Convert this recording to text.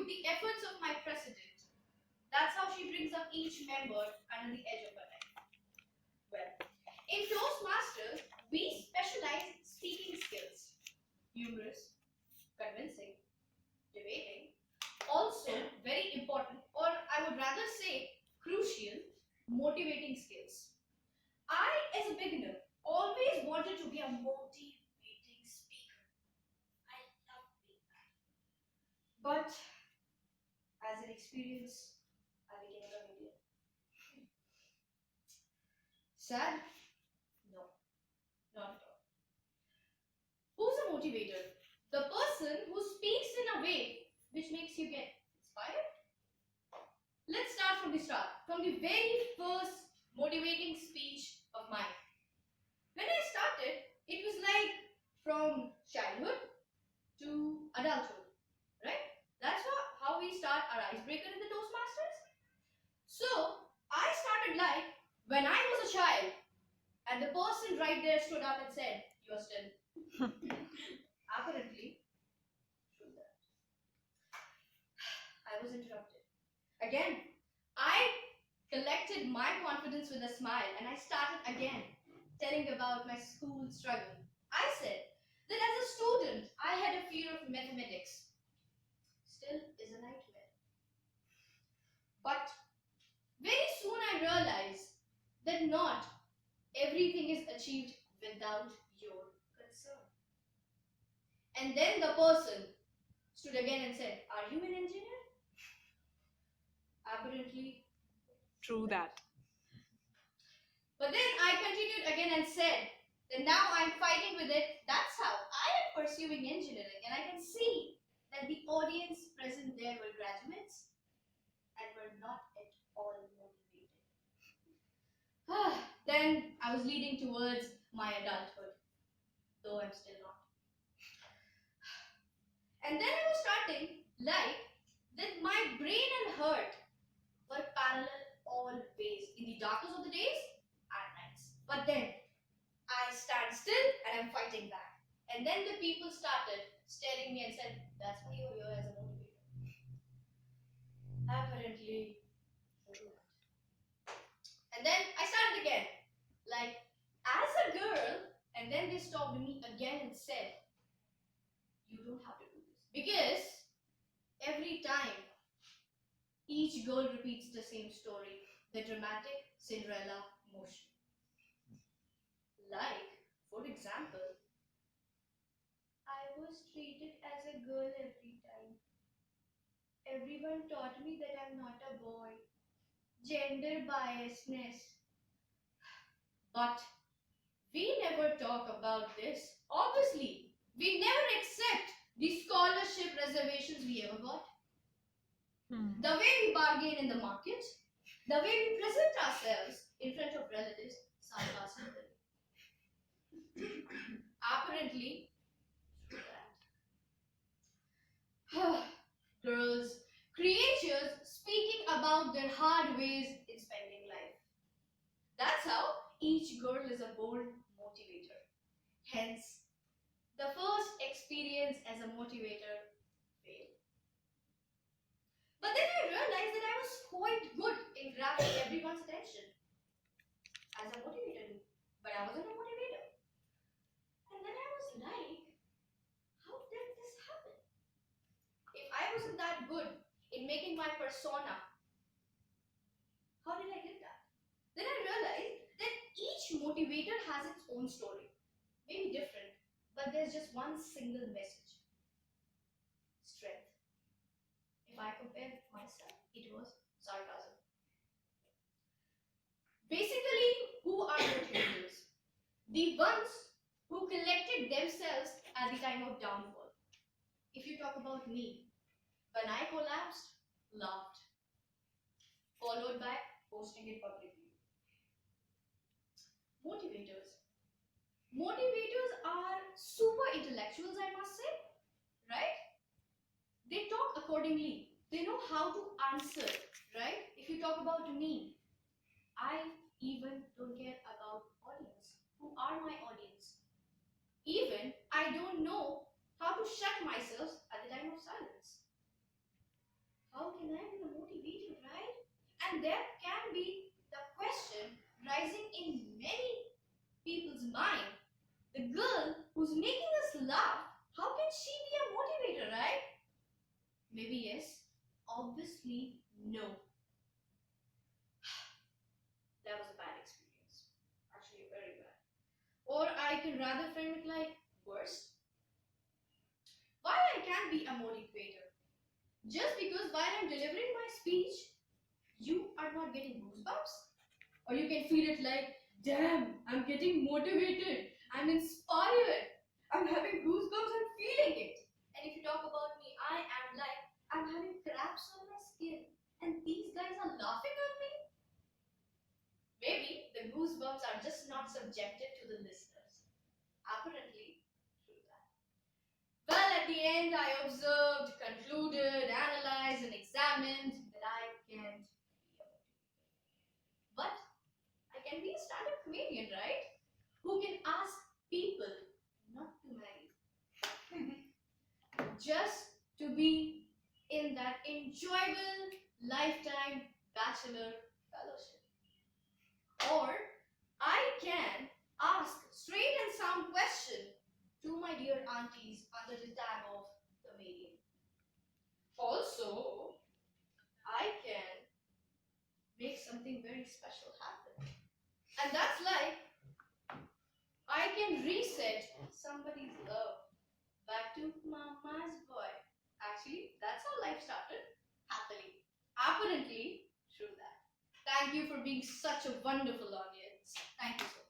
salute the efforts of my president. That's how she brings up each member under the edge of her knife. Well, in Toastmasters, we specialize in speaking skills. Humorous, convincing, debating. Also, very important, or I would rather say crucial, motivating skills. I, as a beginner, always wanted to be a motivating speaker. I love being that. But as an experience, I became a comedian. Sad? No, not at all. Who's a motivator? The person who speaks in a way which makes you get inspired. Let's start from the start, from the very first motivating speech of mine. When I started, it was like from childhood to adulthood, right? That's how we start our icebreaker in the Toastmasters. So, I started like when I was a child, and the person right there stood up and said, "You're still." Apparently, I was interrupted. Again, I collected my confidence with a smile and I started again telling about my school struggle. I said that as a student, I had a fear of mathematics. Still is a nightmare. But very soon I realized that not everything is achieved without your concern. And then the person stood again and said, "Are you an engineer?" Apparently, True that. but then I continued again and said that now I'm fighting with it. That's how I am pursuing engineering, and I can see that the audience present there were graduates and were not at all motivated. Then I was leading towards my adulthood, though I'm still not. And then I was starting like that my brain and heart were parallel always in the darkest of the days and nights. But then I stand still and I'm fighting back. And then the people started staring me and said, "That's why you're here as a motivator." Apparently, and then I started again, like as a girl, and then they stopped me again and said, "You don't have to do this." Because every time each girl repeats the same story, the dramatic Cinderella motion. Like, for example, I was treated as a girl every time. Everyone taught me that I'm not a boy. Gender biasness. But we never talk about this. Obviously, we never accept the scholarship reservations we ever got. The way we bargain in the market, the way we present ourselves in front of relatives, sarcastically. Apparently, girls, creatures speaking about their hard ways in spending life. That's how each girl is a bold motivator. Hence, the first experience as a motivator failed. But then I realized that I was quite good in grabbing everyone's attention as a motivator, but I wasn't a motivator. And then I was like, how did this happen? If I wasn't that good in making my persona, how did I get that? Then I realized that each motivator has its own story. Maybe different, but there's just one single message: strength. If I compare myself, it was sarcasm. Basically, who are motivators? The ones who collected themselves at the time of downfall. If you talk about me, when I collapsed, laughed, followed by posting it publicly. Motivators. Motivators are super intellectuals, I must say, right? They talk accordingly. They know how to answer, right? If you talk about me, I even don't care about audience. Who are my audience? Even I don't know how to shut myself at the time of silence. how can I be a motivator, right? And there can be the question rising in many people's mind. The girl who's making us laugh, how can she be a motivator, right? Maybe yes, obviously no. That was a bad experience. Actually, very bad. Or I can rather frame it like worse. Why I can't be a motivator? Just because while I'm delivering my speech, you are not getting goosebumps? Or you can feel it like, damn, I'm getting motivated. I'm inspired. I'm having goosebumps. I'm feeling it. And if you talk about me, I am like, I'm having cramps on my skin. And these guys are laughing at me? Maybe the goosebumps are just not subjected to the listeners. Apparently, true that. Well, at the end, I observed, concluded, analyzed, and examined that I can't be a motivator. But I can be a stand-up comedian, right? Who can ask people not to marry. Just to be in that enjoyable lifetime bachelor fellowship. Or I can ask straight and sound question to my dear aunties under the tag of comedian. Also, I can make something very special happen. And that's like I can reset somebody's love back to mama's boy. Actually, that's how life started. Happily. Apparently, true that. Thank you for being such a wonderful audience. Thank you so much.